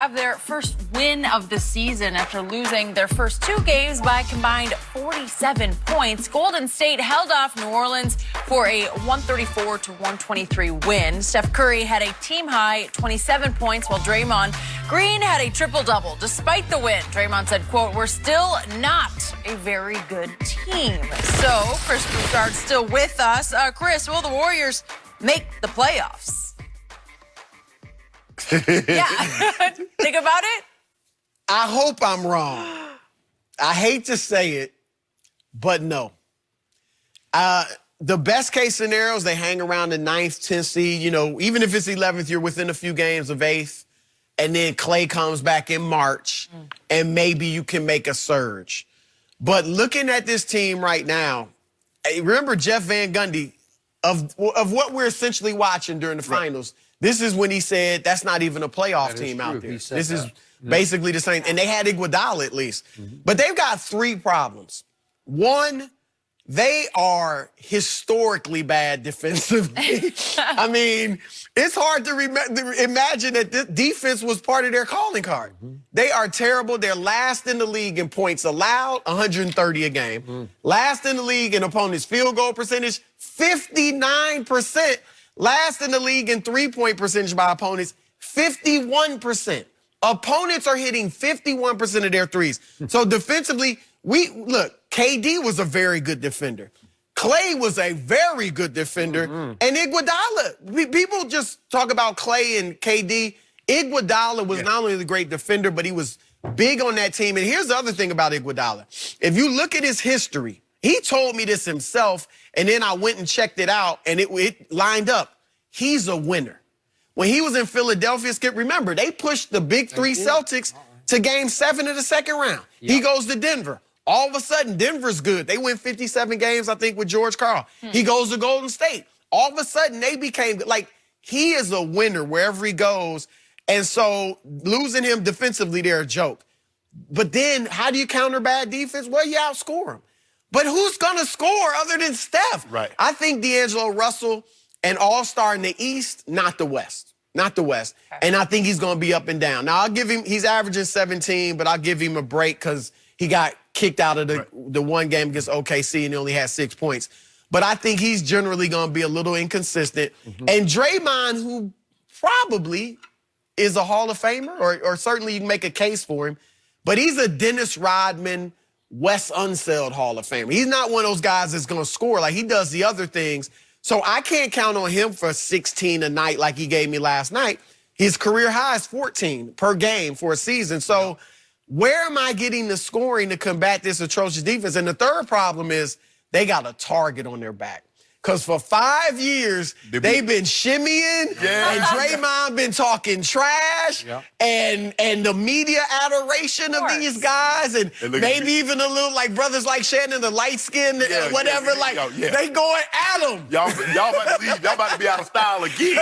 Have their first win of the season after losing their first two games by combined 47 points. Golden State held off New Orleans for a 134-123 win. Steph Curry had a team-high 27 points, while Draymond Green had a triple-double. Despite the win, Draymond said, quote, "We're still not a very good team." So, Chris Broussard still with us. Chris, will the Warriors make the playoffs? Yeah. Think about it. I hope I'm wrong. I hate to say it, but no. The best case scenarios, they hang around the 9th, 10th seed. You know, even if it's 11th, you're within a few games of 8th. And then Clay comes back in March, and maybe you can make a surge. But looking at this team right now, remember Jeff Van Gundy, of what we're essentially watching during the finals, this is when he said that's not even a playoff team out there. This is basically the same. And they had Iguodala at least. But they've got three problems. One, they are historically bad defensively. I mean, it's hard to imagine that this defense was part of their calling card. They are terrible. They're last in the league in points allowed, 130 a game. Last in the league in opponents' field goal percentage, 59%. Last in the league in three-point percentage by opponents, 51%. Opponents are hitting 51% of their threes. So defensively, look, KD was a very good defender. Clay was a very good defender. And Iguodala, people just talk about Clay and KD. Iguodala was not only the great defender, but he was big on that team. And here's the other thing about Iguodala. If you look at his history, he told me this himself, and then I went and checked it out, and it lined up. He's a winner. When he was in Philadelphia, Skip, remember, they pushed the big three Celtics to game 7 of the second round. He goes to Denver. All of a sudden, Denver's good. They win 57 games, I think, with George Karl. He goes to Golden State. All of a sudden, they became, like, he is a winner wherever he goes. And so losing him defensively, they're a joke. But then how do you counter bad defense? Well, you outscore him. But who's going to score other than Steph? Right. I think D'Angelo Russell, an all-star in the East, not the West. Not the West. Okay. And I think he's going to be up and down. Now, I'll give him, he's averaging 17, but I'll give him a break because he got kicked out of the one game against OKC and he only had 6 points. But I think he's generally going to be a little inconsistent. And Draymond, who probably is a Hall of Famer, or certainly you can make a case for him, but he's a Dennis Rodman, Wes Unseld Hall of Famer. He's not one of those guys that's going to score like he does the other things. So I can't count on him for 16 a night like he gave me last night. His career high is 14 per game for a season. So where am I getting the scoring to combat this atrocious defense? And the third problem is they got a target on their back. Because for 5 years, they've been shimmying, and Draymond been talking trash, and the media adoration of these guys, and maybe even a little like brothers like Shannon, the light skin, whatever, they going at them. Y'all about to be out of style again.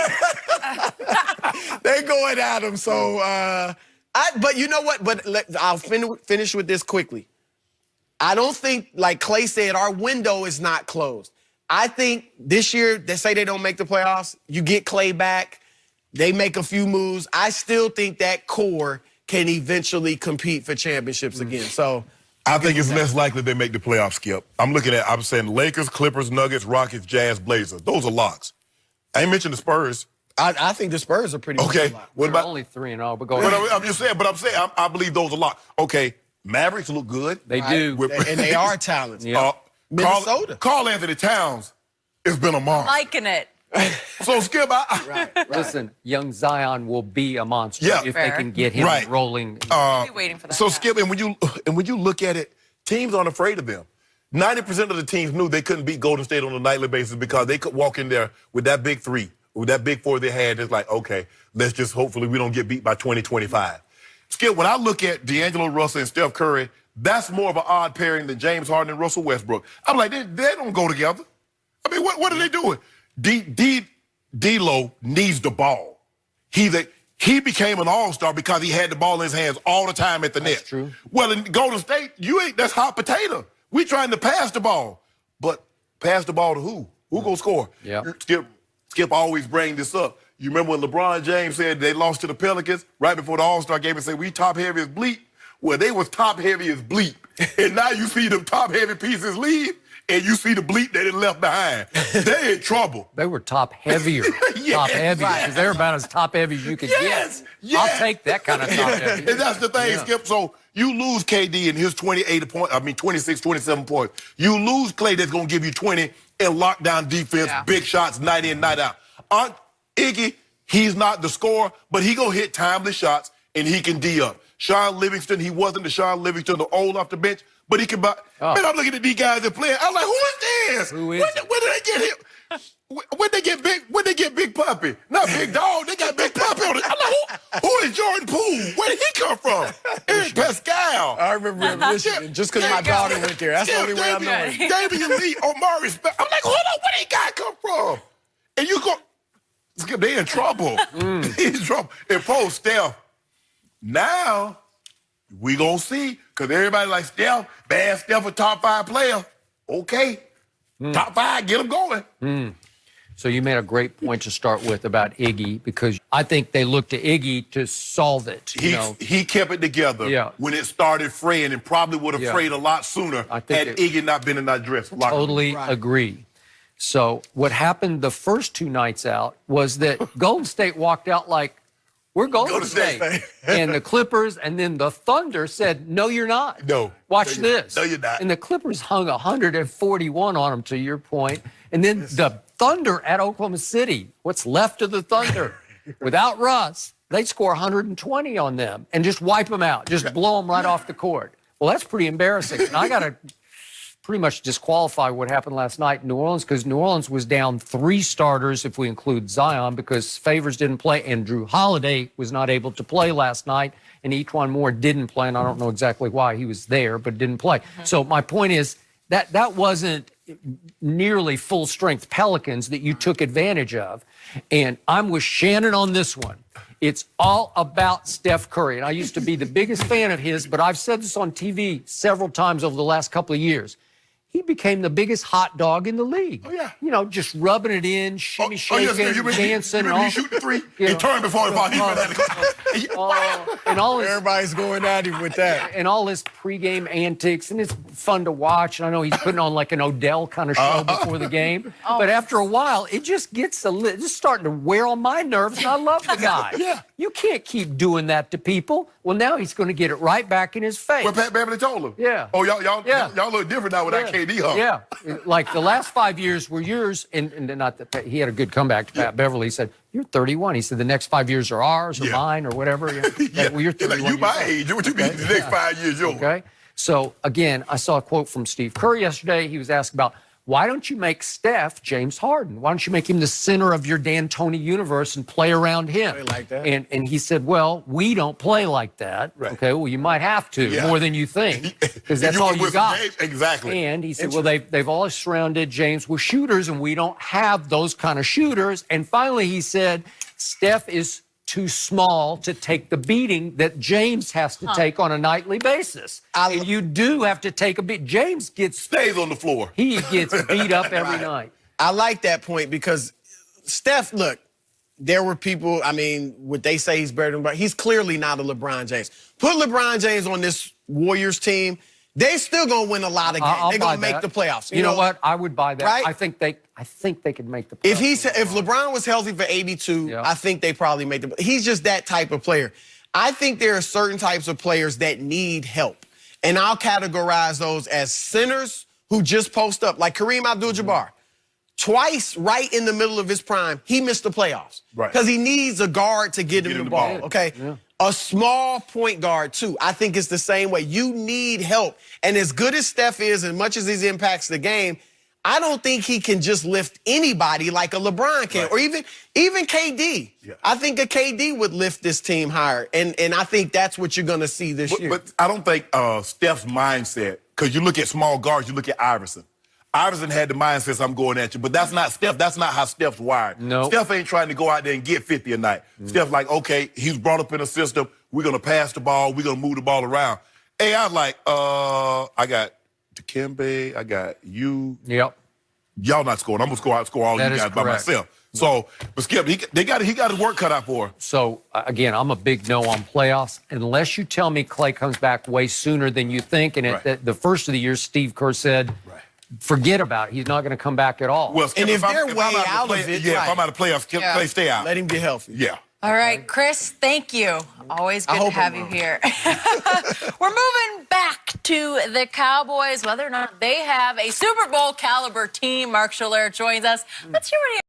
They going at them. So, but you know what? But I'll finish with this quickly. I don't think, like Clay said, our window is not closed. I think this year, they say they don't make the playoffs. You get Clay back. They make a few moves. I still think that core can eventually compete for championships again. So I think it's less likely they make the playoffs, Skip. I'm saying Lakers, Clippers, Nuggets, Rockets, Jazz, Blazers. Those are locks. I ain't mentioned the Spurs. I think the Spurs are pretty okay. What about only 3-0? But go ahead. I'm just saying. I believe those are locks. Okay, Mavericks look good. They do, and they are talented. Minnesota. Carl Anthony Towns, it's been a month. Liking it. So, Skip, listen, young Zion will be a monster if they can get him rolling. I'll be waiting for that. So, Skip, and when you look at it, teams aren't afraid of them. 90% of the teams knew they couldn't beat Golden State on a nightly basis because they could walk in there with that big three, with that big four they had. It's like, okay, let's just hopefully we don't get beat by 2025. Skip, when I look at D'Angelo Russell and Steph Curry, that's more of an odd pairing than James Harden and Russell Westbrook. I'm like, they don't go together. I mean, what are they doing? D'Lo needs the ball. He became an all-star because he had the ball in his hands all the time at the net. That's true. Well, in Golden State, that's hot potato. We trying to pass the ball. But pass the ball to who? Who gonna score? Yeah. Skip always bring this up. You remember when LeBron James said they lost to the Pelicans right before the All-Star game and said, we top heavy as bleep? Well, they was top heavy as bleep. And now you see them top heavy pieces leave, and you see the bleep that it left behind. They in trouble. They were top heavier. Top heavy. Because they're about as top heavy as you could get. I'll take that kind of top heavy. And that's the thing, Skip. So you lose KD and his 26, 27 points. You lose Clay that's going to give you 20 in lockdown defense, big shots, night in, night out. Iggy, he's not the scorer, but he going to hit timely shots, and he can D up. Sean Livingston, he wasn't the Sean Livingston, the old off the bench, but he can buy. Man, I'm looking at these guys that play. I'm like, who is this? Who is when did they get him? When they get Big Puppy? Not Big Dog, they got Big Puppy on it. I'm like, who is Jordan Poole? Where did he come from? Eric Pascal. I remember him Michigan, just because my daughter went there. That's the only way I know him. Damian Lee, Omari Spell. I'm like, hold on, where did he guy come from? And you go, Skip, they in trouble. He's in trouble. And post Steph. Now, we gonna see, because everybody like Steph, bad Steph a top 5 player. Okay. Top 5, get them going. So you made a great point to start with about Iggy, because I think they looked to Iggy to solve it. He kept it together when it started fraying, and probably would have frayed a lot sooner had Iggy not been in that dress. Totally agree. So what happened the first 2 nights out was that Golden State walked out like, we're Golden State. And the Clippers and then the Thunder said, no, you're not. No. Watch this. No, you're not. And the Clippers hung 141 on them, to your point. And then the Thunder at Oklahoma City, what's left of the Thunder, without Russ, they score 120 on them and just wipe them out, just blow them right off the court. Well, that's pretty embarrassing. And I got to pretty much disqualify what happened last night in New Orleans, because New Orleans was down 3 starters if we include Zion, because Favors didn't play and Drew Holiday was not able to play last night, and E'Twaun Moore didn't play, and I don't know exactly why. He was there but didn't play. So my point is that wasn't nearly full-strength Pelicans that you took advantage of, and I'm with Shannon on this one. It's all about Steph Curry, and I used to be the biggest fan of his, but I've said this on TV several times over the last couple of years. He became the biggest hot dog in the league. Oh, yeah. You know, just rubbing it in, shaking, dancing. You shoot the 3 and turn before the ball. And all his, everybody's going at him with that. And all his pregame antics, and it's fun to watch. And I know he's putting on like an Odell kind of show before the game. But after a while, it just gets just starting to wear on my nerves, and I love the guy. You can't keep doing that to people. Well, now he's going to get it right back in his face. What Pat Beverly told him. Oh, y'all look different now with that KD hump. Like the last 5 years were yours, and not that he had a good comeback to Pat Beverly. He said, you're 31. He said, the next 5 years are ours or mine or whatever. Well, you're 31. Like, you my age. What you mean the next 5 years yours? Okay. So, again, I saw a quote from Steve Kerr yesterday. He was asked about, why don't you make Steph James Harden? Why don't you make him the center of your D'Antoni universe and play around him? Play like that. And he said, well, we don't play like that. Right. Okay, well, you might have to more than you think, because that's all you got. Exactly. And he said, well, they've always surrounded James with shooters, and we don't have those kind of shooters. And finally, he said, Steph is too small to take the beating that James has to take on a nightly basis. And you do have to take a beat. James stays on the floor. He gets beat up every night. I like that point, because Steph, look, there were people, I mean, would they say he's better than LeBron? He's clearly not a LeBron James. Put LeBron James on this Warriors team, they still gonna win a lot of games. They're gonna make the playoffs. You know what? I would buy that. Right? I think they could make the playoffs. If LeBron was healthy for 82, I think they probably make the. He's just that type of player. I think there are certain types of players that need help, and I'll categorize those as centers who just post up, like Kareem Abdul-Jabbar. Twice, right in the middle of his prime, he missed the playoffs because he needs a guard to get him the ball. Okay. A small point guard, too. I think it's the same way. You need help. And as good as Steph is, as much as he impacts the game, I don't think he can just lift anybody like a LeBron can, or even KD. I think a KD would lift this team higher, and I think that's what you're going to see this year. But I don't think Steph's mindset, because you look at small guards, you look at Iverson. Iverson had the mindset, I'm going at you, but that's not Steph. That's not how Steph's wired. No. Steph ain't trying to go out there and get 50 a night. Steph's like, okay, he's brought up in a system. We're going to pass the ball. We're going to move the ball around. Hey, I was like, I got Dikembe. I got you. Yep. Y'all not scoring. I'm going to score all you guys by myself. So, but Skip, he got his work cut out for him. So, again, I'm a big no on playoffs. Unless you tell me Clay comes back way sooner than you think. And at the first of the year, Steve Kerr said, forget about it. He's not going to come back at all. Well, Skip, and if they're way out of it, if I'm out of playoffs, Clay, stay out. Let him get healthy. Yeah. All right, Chris, thank you. Always good to have you here. We're moving back to the Cowboys, whether or not they have a Super Bowl caliber team. Mark Schiller joins us. Let's hear what he